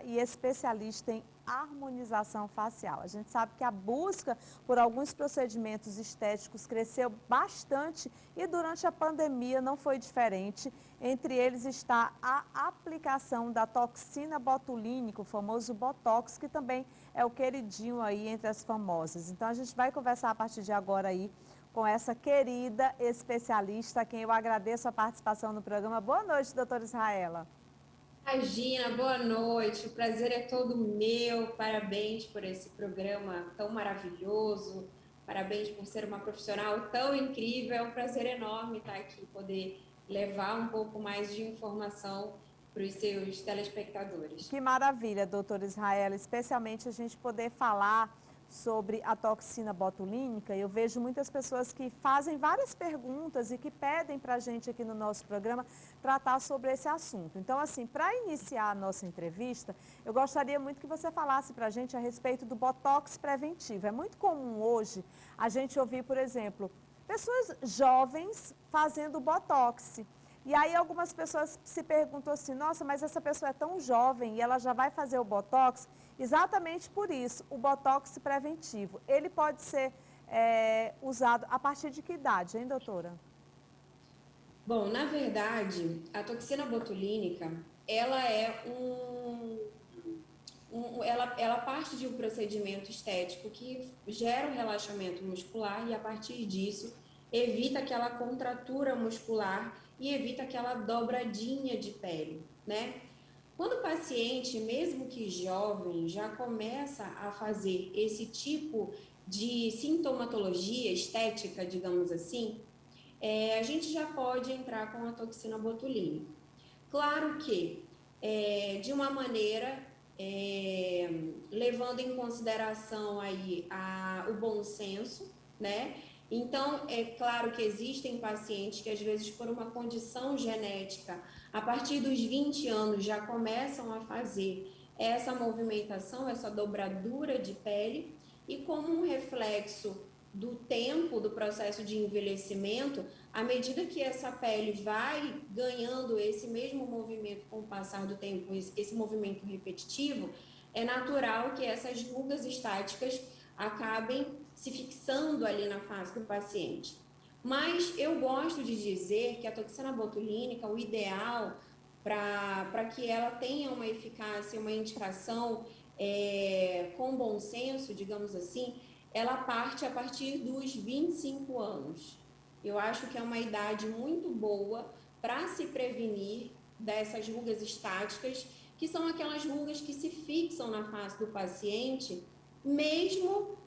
e especialista em harmonização facial. A gente sabe que a busca por alguns procedimentos estéticos cresceu bastante e durante a pandemia não foi diferente. Entre eles está a aplicação da toxina botulínica, o famoso Botox, que também é o queridinho aí entre as famosas. Então a gente vai conversar a partir de agora aí com essa querida especialista, a quem eu agradeço a participação no programa. Boa noite, doutora Israela. Regina, boa noite. O prazer é todo meu. Parabéns por esse programa tão maravilhoso. Parabéns por ser uma profissional tão incrível. É um prazer enorme estar aqui, poder levar um pouco mais de informação para os seus telespectadores. Que maravilha, doutora Israela, especialmente a gente poder falar sobre a toxina botulínica. Eu vejo muitas pessoas que fazem várias perguntas e que pedem para a gente aqui no nosso programa tratar sobre esse assunto. Então, assim, para iniciar a nossa entrevista, eu gostaria muito que você falasse para a gente a respeito do botox preventivo. É muito comum hoje a gente ouvir, por exemplo, pessoas jovens fazendo botox. E aí algumas pessoas se perguntam assim, nossa, mas essa pessoa é tão jovem e ela já vai fazer o Botox? Exatamente por isso, o Botox preventivo. Ele pode ser usado a partir de que idade, hein, doutora? Bom, na verdade, a toxina botulínica, ela é ela parte de um procedimento estético que gera um relaxamento muscular e, a partir disso, evita aquela contratura muscular e evita aquela dobradinha de pele, né? Quando o paciente, mesmo que jovem, já começa a fazer esse tipo de sintomatologia estética, digamos assim, a gente já pode entrar com a toxina botulínica. Claro que, de uma maneira, levando em consideração aí o bom senso, né? Então, é claro que existem pacientes que, às vezes, por uma condição genética, a partir dos 20 anos já começam a fazer essa movimentação, essa dobradura de pele, e como um reflexo do tempo, do processo de envelhecimento, à medida que essa pele vai ganhando esse mesmo movimento com o passar do tempo, esse movimento repetitivo, é natural que essas rugas estáticas acabem se fixando ali na face do paciente. Mas eu gosto de dizer que a toxina botulínica, o ideal para que ela tenha uma eficácia, uma indicação com bom senso, digamos assim, ela parte a partir dos 25 anos. Eu acho que é uma idade muito boa para se prevenir dessas rugas estáticas, que são aquelas rugas que se fixam na face do paciente, mesmo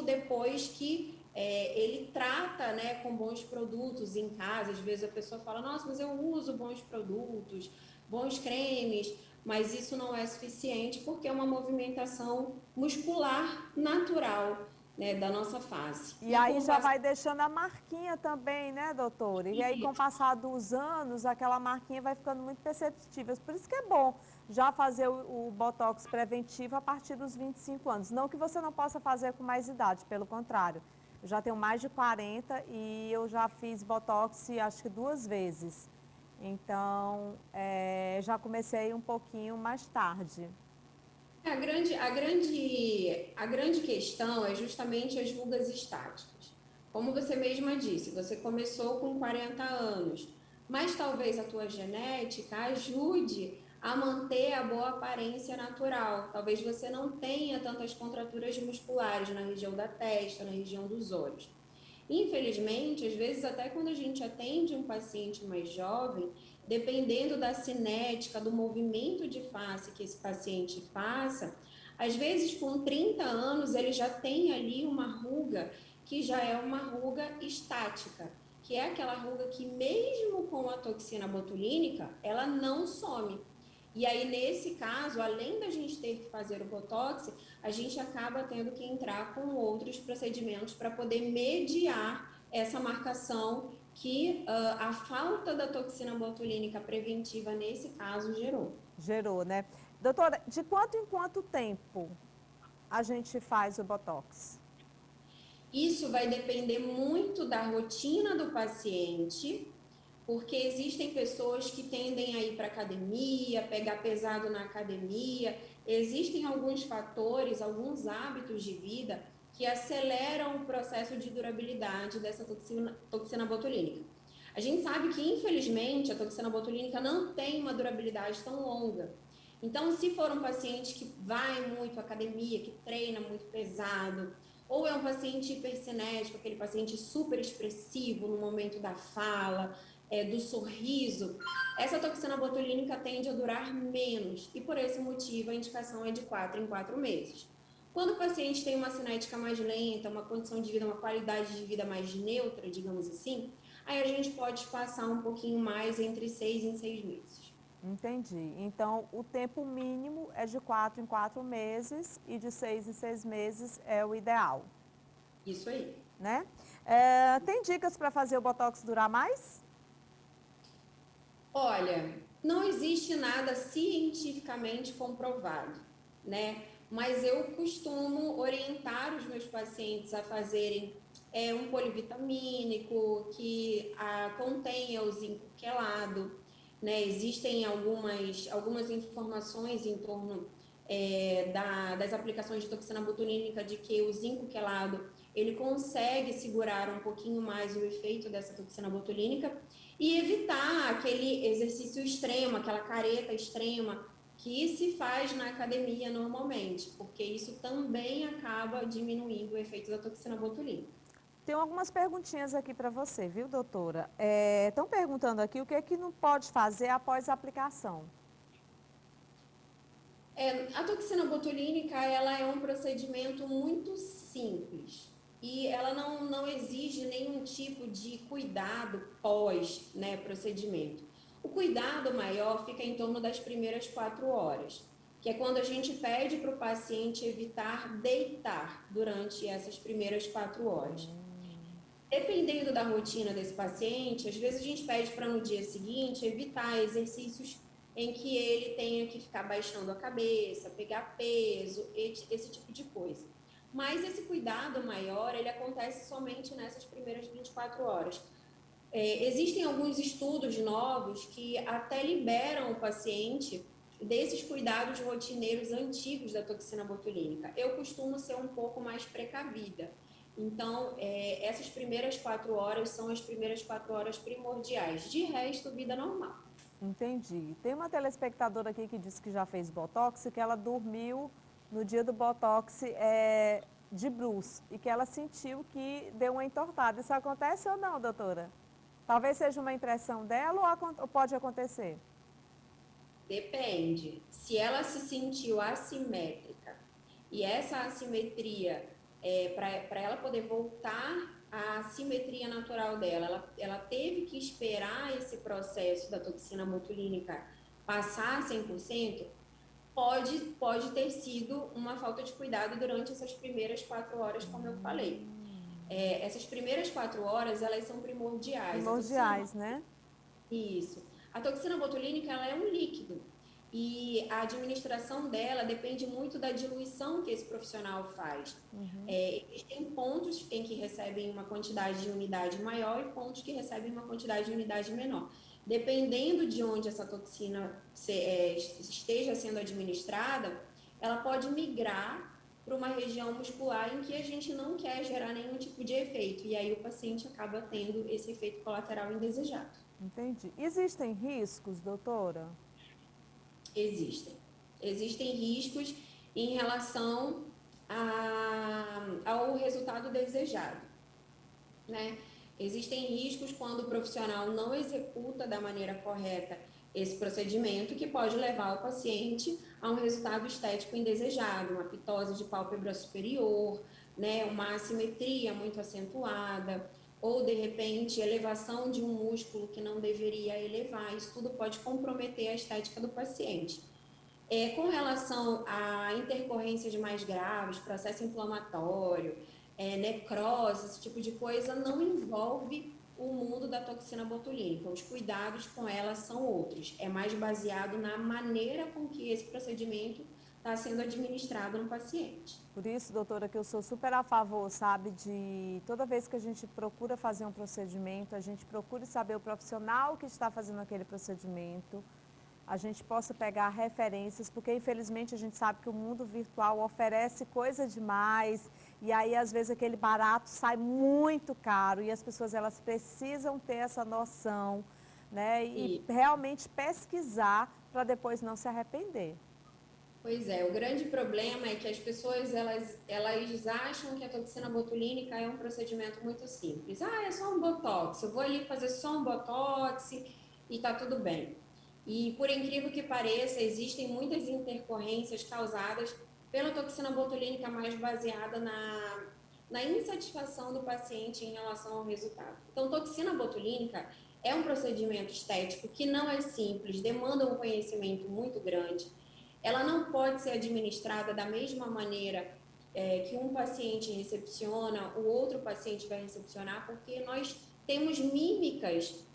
depois que ele trata, né, com bons produtos em casa. Às vezes a pessoa fala, nossa, mas eu uso bons produtos, bons cremes, mas isso não é suficiente porque é uma movimentação muscular natural, né, da nossa face. E E aí com o já passar vai deixando a marquinha também, né, doutora? E aí com o passar dos anos, aquela marquinha vai ficando muito perceptível. Por isso que é bom já fazer o Botox preventivo a partir dos 25 anos. Não que você não possa fazer com mais idade, pelo contrário. Eu já tenho mais de 40 e eu já fiz Botox acho que 2 vezes. Então, já comecei um pouquinho mais tarde. a grande questão é justamente as rugas estáticas. Como você mesma disse, você começou com 40 anos, mas talvez a tua genética ajude a manter a boa aparência natural. Talvez você não tenha tantas contraturas musculares na região da testa, na região dos olhos. Infelizmente, às vezes, até quando a gente atende um paciente mais jovem, dependendo da cinética, do movimento de face que esse paciente faça, às vezes com 30 anos ele já tem ali uma ruga que já é uma ruga estática, que é aquela ruga que mesmo com a toxina botulínica, ela não some. E aí, nesse caso, além da gente ter que fazer o botox, a gente acaba tendo que entrar com outros procedimentos para poder mediar essa marcação que a falta da toxina botulínica preventiva, nesse caso, gerou. Gerou, né? Doutora, de quanto em quanto tempo a gente faz o Botox? Isso vai depender muito da rotina do paciente, porque existem pessoas que tendem a ir para academia, pegar pesado na academia. Existem alguns fatores, alguns hábitos de vida que aceleram o processo de durabilidade dessa toxina botulínica. A gente sabe que, infelizmente, a toxina botulínica não tem uma durabilidade tão longa. Então, se for um paciente que vai muito à academia, que treina muito pesado, ou é um paciente hipercinético, aquele paciente super expressivo no momento da fala, do sorriso, essa toxina botulínica tende a durar menos e por esse motivo a indicação é de 4 em 4 meses. Quando o paciente tem uma cinética mais lenta, uma condição de vida, uma qualidade de vida mais neutra, digamos assim, aí a gente pode passar um pouquinho mais entre 6 em 6 meses. Entendi. Então, o tempo mínimo é de 4 em 4 meses e de 6 em 6 meses é o ideal, Isso aí. né? Tem dicas para fazer o Botox durar mais? Olha, não existe nada cientificamente comprovado, né? Mas eu costumo orientar os meus pacientes a fazerem um polivitamínico que contenha o zinco quelado, né? Existem algumas informações em torno das aplicações de toxina botulínica de que o zinco quelado ele consegue segurar um pouquinho mais o efeito dessa toxina botulínica e evitar aquele exercício extremo, aquela careta extrema que se faz na academia normalmente, porque isso também acaba diminuindo o efeito da toxina botulínica. Tem algumas perguntinhas aqui para você, viu, doutora? Estão perguntando aqui o que é que não pode fazer após a aplicação. A toxina botulínica ela é um procedimento muito simples e ela não exige nenhum tipo de cuidado pós, né, procedimento. O cuidado maior fica em torno das primeiras 4 horas, que é quando a gente pede para o paciente evitar deitar durante essas primeiras 4 horas. Dependendo da rotina desse paciente, às vezes a gente pede para no dia seguinte evitar exercícios em que ele tenha que ficar baixando a cabeça, pegar peso, esse tipo de coisa. Mas esse cuidado maior, ele acontece somente nessas primeiras 24 horas. Existem alguns estudos novos que até liberam o paciente desses cuidados rotineiros antigos da toxina botulínica. Eu costumo ser um pouco mais precavida. Então, essas primeiras 4 horas são as primeiras 4 horas primordiais. De resto, vida normal. Entendi. Tem uma telespectadora aqui que disse que já fez Botox e que ela dormiu no dia do Botox de bruços e que ela sentiu que deu uma entortada. Isso acontece ou não, doutora? Talvez seja uma impressão dela ou pode acontecer? Depende. Se ela se sentiu assimétrica e essa assimetria, para ela poder voltar à simetria natural dela, ela teve que esperar esse processo da toxina botulínica passar 100%, pode ter sido uma falta de cuidado durante essas primeiras 4 horas, como eu falei. Essas primeiras 4 horas, elas são primordiais. Primordiais, né? Isso. A toxina botulínica, ela é um líquido e a administração dela depende muito da diluição que esse profissional faz. Existem pontos em que recebem uma quantidade de unidade maior e pontos que recebem uma quantidade de unidade menor. Dependendo de onde essa toxina esteja sendo administrada, ela pode migrar para uma região muscular em que a gente não quer gerar nenhum tipo de efeito e aí o paciente acaba tendo esse efeito colateral indesejado. Entendi. Existem riscos, doutora? Existem. Existem riscos em relação ao resultado desejado, né? Existem riscos quando o profissional não executa da maneira correta esse procedimento, que pode levar o paciente a um resultado estético indesejado, uma pitose de pálpebra superior, né? Uma assimetria muito acentuada, ou de repente elevação de um músculo que não deveria elevar. Isso tudo pode comprometer a estética do paciente. Com relação a intercorrências mais graves, processo inflamatório, necrose, esse tipo de coisa, não envolve o mundo da toxina botulínica. Os cuidados com ela são outros. É mais baseado na maneira com que esse procedimento está sendo administrado no paciente. Por isso, doutora, que eu sou super a favor, sabe, de toda vez que a gente procura fazer um procedimento, a gente procure saber o profissional que está fazendo aquele procedimento, a gente possa pegar referências, porque infelizmente a gente sabe que o mundo virtual oferece coisa demais, e aí às vezes aquele barato sai muito caro, e as pessoas elas precisam ter essa noção, né, e realmente pesquisar para depois não se arrepender. Pois é, o grande problema é que as pessoas elas acham que a toxina botulínica é um procedimento muito simples. Ah, é só um botox, eu vou ali fazer só um botox e tá tudo bem. E por incrível que pareça, existem muitas intercorrências causadas pela toxina botulínica mais baseada na insatisfação do paciente em relação ao resultado. Então, toxina botulínica é um procedimento estético que não é simples, demanda um conhecimento muito grande. Ela não pode ser administrada da mesma maneira que um paciente recepciona, o outro paciente vai recepcionar, porque nós temos mímicas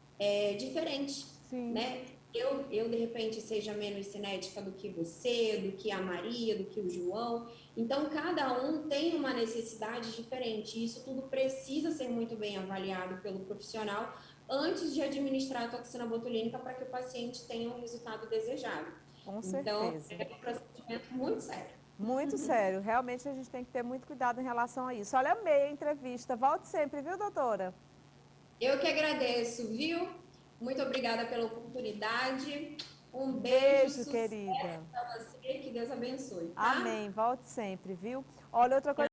diferentes, Sim. né? Eu, de repente, seja menos cinética do que você, do que a Maria, do que o João. Então, cada um tem uma necessidade diferente. E isso tudo precisa ser muito bem avaliado pelo profissional antes de administrar a toxina botulínica para que o paciente tenha o resultado desejado. Com Então, certeza. é um procedimento muito sério. Muito sério. Realmente a gente tem que ter muito cuidado em relação a isso. Olha, amei a entrevista. Volte sempre, viu, doutora? Eu que agradeço, viu? Muito obrigada pela oportunidade. Um beijo, Beijo, sucesso querida. para você, que Deus abençoe, tá? Amém. Volte sempre, viu? Olha, outra coisa.